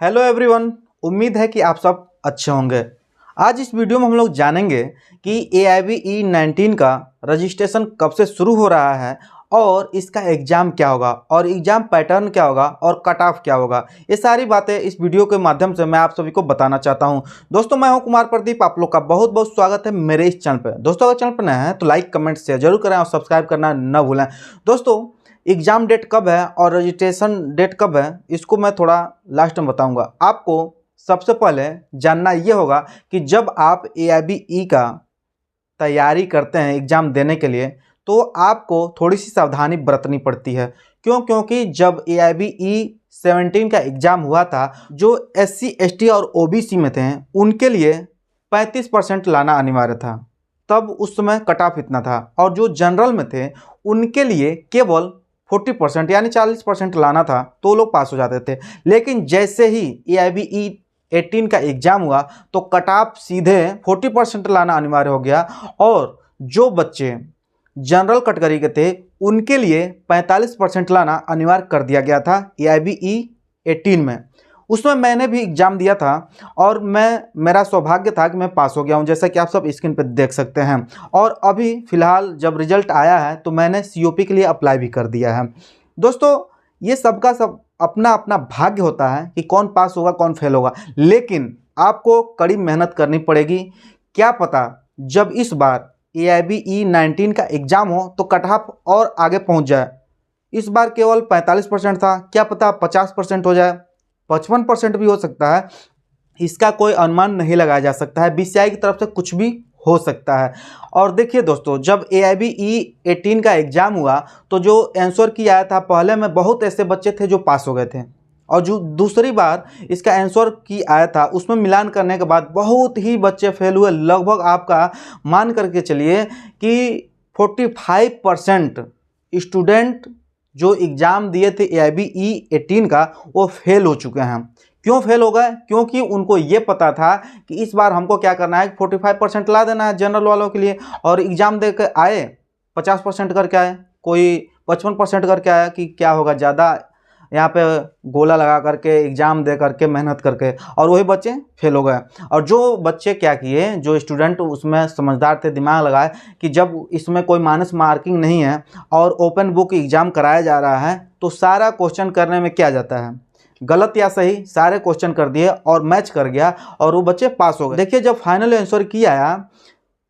Hello everyone, उम्मीद है कि आप सब अच्छे होंगे। आज इस वीडियो में हम लोग जानेंगे कि AIBE-19 का रजिस्ट्रेशन कब से शुरू हो रहा है और इसका एग्ज़ाम क्या होगा और एग्ज़ाम पैटर्न क्या होगा और कट ऑफ क्या होगा। ये सारी बातें इस वीडियो के माध्यम से मैं आप सभी को बताना चाहता हूं। दोस्तों, मैं हूं कुमार प्रदीप। आप लोग का बहुत बहुत स्वागत है मेरे इस चैनल पर। दोस्तों, अगर चैनल पर नए हैं तो लाइक कमेंट शेयर जरूर करें और सब्सक्राइब करना न भूलें। दोस्तों, एग्ज़ाम डेट कब है और रजिस्ट्रेशन डेट कब है, इसको मैं थोड़ा लास्ट में बताऊंगा। आपको सबसे पहले जानना ये होगा कि जब आप AIBE का तैयारी करते हैं एग्ज़ाम देने के लिए, तो आपको थोड़ी सी सावधानी बरतनी पड़ती है। क्योंकि जब AIBE-17 का एग्ज़ाम हुआ था, जो SC ST और OBC में थे उनके लिए 35% लाना अनिवार्य था। तब उस समय कट ऑफ इतना था और जो जनरल में थे उनके लिए केवल 40% यानी 40% लाना था तो वो लोग पास हो जाते थे। लेकिन जैसे ही AIBE-18 का एग्ज़ाम हुआ तो कट ऑफ सीधे 40% लाना अनिवार्य हो गया और जो बच्चे जनरल कैटेगरी के थे उनके लिए 45% लाना अनिवार्य कर दिया गया था AIBE-18 में। उसमें मैंने भी एग्ज़ाम दिया था और मेरा सौभाग्य था कि मैं पास हो गया हूं, जैसा कि आप सब स्क्रीन पर देख सकते हैं। और अभी फ़िलहाल जब रिज़ल्ट आया है तो मैंने COP के लिए अप्लाई भी कर दिया है। दोस्तों, ये सबका सब अपना अपना भाग्य होता है कि कौन पास होगा कौन फेल होगा, लेकिन आपको कड़ी मेहनत करनी पड़ेगी। क्या पता जब इस बार AIBE-19 का एग्ज़ाम हो तो कट ऑफ और आगे पहुँच जाए। इस बार केवल 45% था, क्या पता 50% हो जाए, 55% भी हो सकता है। इसका कोई अनुमान नहीं लगाया जा सकता है। BCI की तरफ से कुछ भी हो सकता है। और देखिए दोस्तों, जब AIBE-18 का एग्ज़ाम हुआ तो जो आंसर की आया था, पहले में बहुत ऐसे बच्चे थे जो पास हो गए थे और जो दूसरी बार इसका आंसर की आया था उसमें मिलान करने के बाद बहुत ही बच्चे फेल हुए। लगभग आपका मान करके चलिए कि 45% स्टूडेंट जो एग्ज़ाम दिए थे AIBE-18 का वो फेल हो चुके हैं। क्यों फेल हो गए? क्योंकि उनको ये पता था कि इस बार हमको क्या करना है, 45% ला देना है जनरल वालों के लिए। और एग्ज़ाम दे कर आए 50% करके आए, कोई 55% करके आया कि क्या होगा, ज़्यादा यहाँ पे गोला लगा करके एग्ज़ाम दे करके मेहनत करके, और वही बच्चे फेल हो गए। और जो बच्चे क्या किए, जो स्टूडेंट उसमें समझदार थे, दिमाग लगाए कि जब इसमें कोई माइनस मार्किंग नहीं है और ओपन बुक एग्ज़ाम कराया जा रहा है तो सारा क्वेश्चन करने में क्या जाता है, गलत या सही सारे क्वेश्चन कर दिए और मैच कर गया और वो बच्चे पास हो गए। देखिए, जब फाइनल आंसर की आया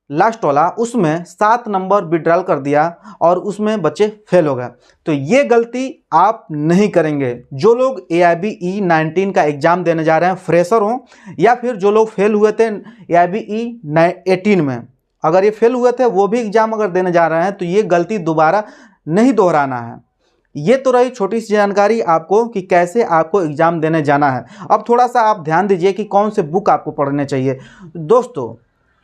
लास्ट वाला, उसमें 7 नंबर विड्रॉल कर दिया और उसमें बच्चे फेल हो गए। तो ये गलती आप नहीं करेंगे। जो लोग AIBE-19 का एग्ज़ाम देने जा रहे हैं, फ्रेशर हों या फिर जो लोग फेल हुए थे AIBE-18 में, अगर ये फेल हुए थे वो भी एग्ज़ाम अगर देने जा रहे हैं तो ये गलती दोबारा नहीं दोहराना है। ये तो रही छोटी सी जानकारी आपको कि कैसे आपको एग्ज़ाम देने जाना है। अब थोड़ा सा आप ध्यान दीजिए कि कौन से बुक आपको पढ़ने चाहिए। दोस्तों,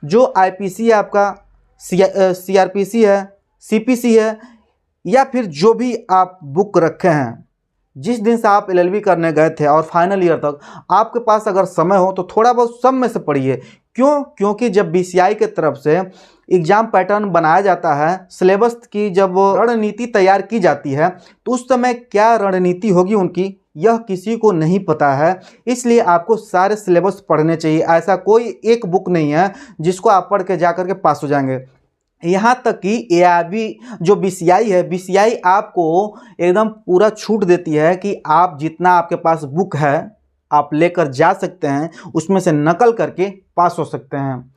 जो IPC है आपका, CRPC है, CPC है, या फिर जो भी आप बुक रखे हैं, जिस दिन से आप LLB करने गए थे और फाइनल ईयर तक आपके पास अगर समय हो तो थोड़ा बहुत सब में से पढ़िए। क्योंकि जब BCI के तरफ से एग्ज़ाम पैटर्न बनाया जाता है, सिलेबस की जब रणनीति तैयार की जाती है तो उस समय क्या रणनीति होगी उनकी, यह किसी को नहीं पता है। इसलिए आपको सारे सिलेबस पढ़ने चाहिए। ऐसा कोई एक बुक नहीं है जिसको आप पढ़ के जा कर के पास हो जाएंगे। यहाँ तक कि AIB जो BCI है, BCI आपको एकदम पूरा छूट देती है कि आप जितना आपके पास बुक है आप लेकर जा सकते हैं, उसमें से नकल करके पास हो सकते हैं।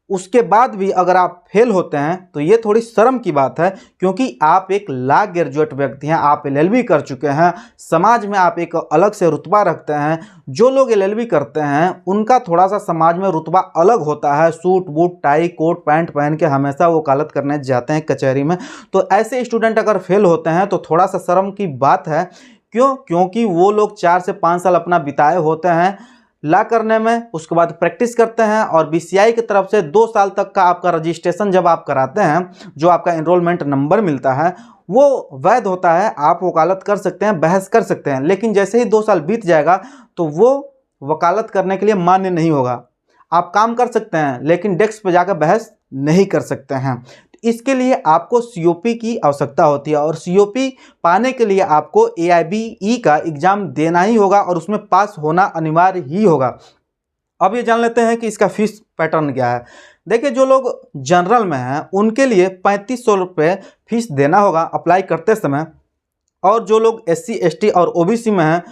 उसके बाद भी अगर आप फेल होते हैं तो ये थोड़ी शर्म की बात है, क्योंकि आप एक ला ग्रेजुएट व्यक्ति हैं, आप LLB कर चुके हैं, समाज में आप एक अलग से रुतबा रखते हैं। जो लोग LLB करते हैं उनका थोड़ा सा समाज में रुतबा अलग होता है। Suit boot tie coat pant पहन के हमेशा वकालत करने जाते हैं कचहरी में। तो ऐसे स्टूडेंट अगर फेल होते हैं तो थोड़ा सा शर्म की बात है। क्योंकि वो लोग 4 से 5 साल अपना बिताए होते हैं ला करने में, उसके बाद प्रैक्टिस करते हैं और BCI की तरफ से 2 साल तक का आपका रजिस्ट्रेशन जब आप कराते हैं, जो आपका एनरोलमेंट नंबर मिलता है वो वैध होता है। आप वकालत कर सकते हैं, बहस कर सकते हैं, लेकिन जैसे ही 2 साल बीत जाएगा तो वो वकालत करने के लिए मान्य नहीं होगा। आप काम कर सकते हैं लेकिन डेस्क पर जाकर बहस नहीं कर सकते हैं। इसके लिए आपको COP की आवश्यकता होती है और COP पाने के लिए आपको AIBE का एग्ज़ाम देना ही होगा और उसमें पास होना अनिवार्य ही होगा। अब ये जान लेते हैं कि इसका फीस पैटर्न क्या है। देखिए, जो लोग जनरल में हैं उनके लिए 3500 रुपये फीस देना होगा अप्लाई करते समय, और जो लोग SC ST और OBC में हैं,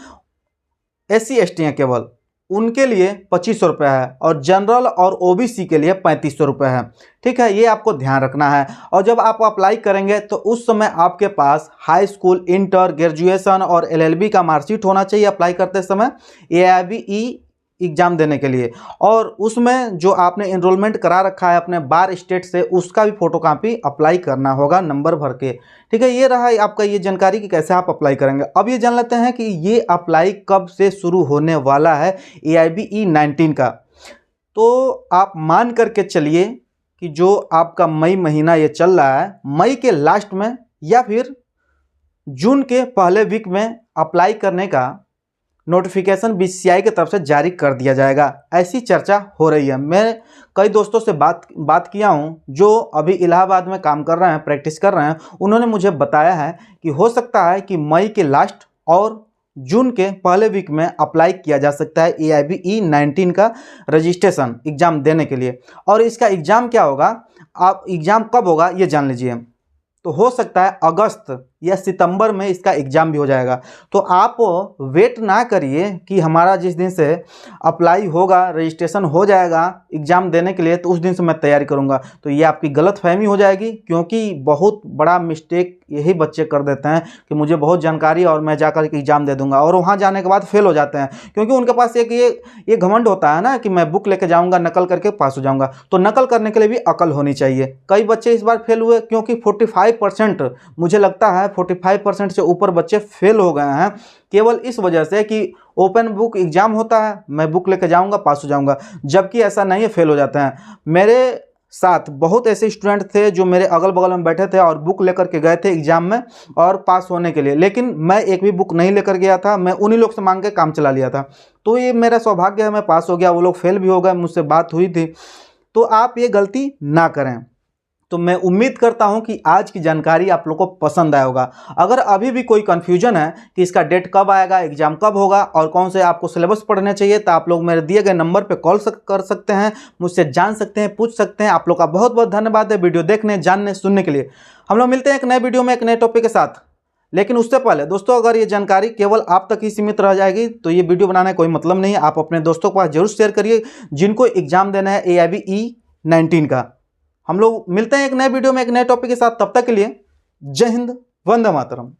SC ST हैं केवल, उनके लिए 2500 रुपये है और जनरल और OBC के लिए 3500 रुपये है। ठीक है, ये आपको ध्यान रखना है। और जब आप अप्लाई करेंगे तो उस समय आपके पास हाई स्कूल, इंटर, ग्रेजुएशन और LLB का मार्कशीट होना चाहिए अप्लाई करते समय AIBE एग्ज़ाम देने के लिए, और उसमें जो आपने एनरोलमेंट करा रखा है अपने बार स्टेट से, उसका भी फोटोकॉपी अप्लाई करना होगा नंबर भर के। ठीक है, ये रहा आपका ये जानकारी कि कैसे आप अप्लाई करेंगे। अब ये जान लेते हैं कि ये अप्लाई कब से शुरू होने वाला है AIBE 19 का। तो आप मान करके चलिए कि जो आपका मई महीना ये चल रहा है, मई के लास्ट में या फिर जून के पहले वीक में अप्लाई करने का नोटिफिकेशन BCCI की तरफ से जारी कर दिया जाएगा, ऐसी चर्चा हो रही है। मैं कई दोस्तों से बात किया हूं जो अभी इलाहाबाद में काम कर रहे हैं, प्रैक्टिस कर रहे हैं। उन्होंने मुझे बताया है कि हो सकता है कि मई के लास्ट और जून के पहले वीक में अप्लाई किया जा सकता है AIBE 19 का रजिस्ट्रेशन एग्ज़ाम देने के लिए। और इसका एग्ज़ाम क्या होगा, आप एग्ज़ाम कब होगा ये जान लीजिए। तो हो सकता है अगस्त या सितंबर में इसका एग्ज़ाम भी हो जाएगा। तो आप वेट ना करिए कि हमारा जिस दिन से अप्लाई होगा, रजिस्ट्रेशन हो जाएगा एग्ज़ाम देने के लिए, तो उस दिन से मैं तैयारी करूंगा। तो ये आपकी गलतफहमी हो जाएगी, क्योंकि बहुत बड़ा मिस्टेक यही बच्चे कर देते हैं कि मुझे बहुत जानकारी और मैं जाकर के एग्ज़ाम दे दूंगा, और वहाँ जाने के बाद फेल हो जाते हैं, क्योंकि उनके पास एक ये घमंड होता है ना कि मैं बुक लेके जाऊँगा, नकल करके पास हो जाऊँगा। तो नकल करने के लिए भी अकल होनी चाहिए। कई बच्चे इस बार फेल हुए क्योंकि 45%, मुझे लगता है 45% से ऊपर बच्चे फेल हो गए हैं, केवल इस वजह से कि ओपन बुक एग्ज़ाम होता है, मैं बुक लेकर जाऊंगा पास हो जाऊंगा, जबकि ऐसा नहीं है, फेल हो जाते हैं। मेरे साथ बहुत ऐसे स्टूडेंट थे जो मेरे अगल बगल में बैठे थे और बुक लेकर के गए थे एग्ज़ाम में और पास होने के लिए, लेकिन मैं एक भी बुक नहीं लेकर गया था, मैं उन्हीं लोग से मांग के काम चला लिया था। तो ये मेरा सौभाग्य है, मैं पास हो गया, वो लोग फेल भी हो गए, मुझसे बात हुई थी। तो आप ये गलती ना करें। तो मैं उम्मीद करता हूं कि आज की जानकारी आप लोगों को पसंद आया होगा। अगर अभी भी कोई कन्फ्यूजन है कि इसका डेट कब आएगा, एग्जाम कब होगा और कौन से आपको सिलेबस पढ़ने चाहिए, तो आप लोग मेरे दिए गए नंबर पे कॉल कर सकते हैं, मुझसे जान सकते हैं, पूछ सकते हैं। आप लोग का बहुत बहुत धन्यवाद है वीडियो देखने, जानने, सुनने के लिए। हम लोग मिलते हैं एक नए वीडियो में एक नए टॉपिक के साथ। लेकिन उससे पहले दोस्तों, अगर ये जानकारी केवल आप तक ही सीमित रह जाएगी तो ये वीडियो बनाने का कोई मतलब नहीं है। आप अपने दोस्तों के पास जरूर शेयर करिए जिनको एग्जाम देना है AIBE 19 का। हम लोग मिलते हैं एक नए वीडियो में एक नए टॉपिक के साथ। तब तक के लिए जय हिंद, वंदे मातरम।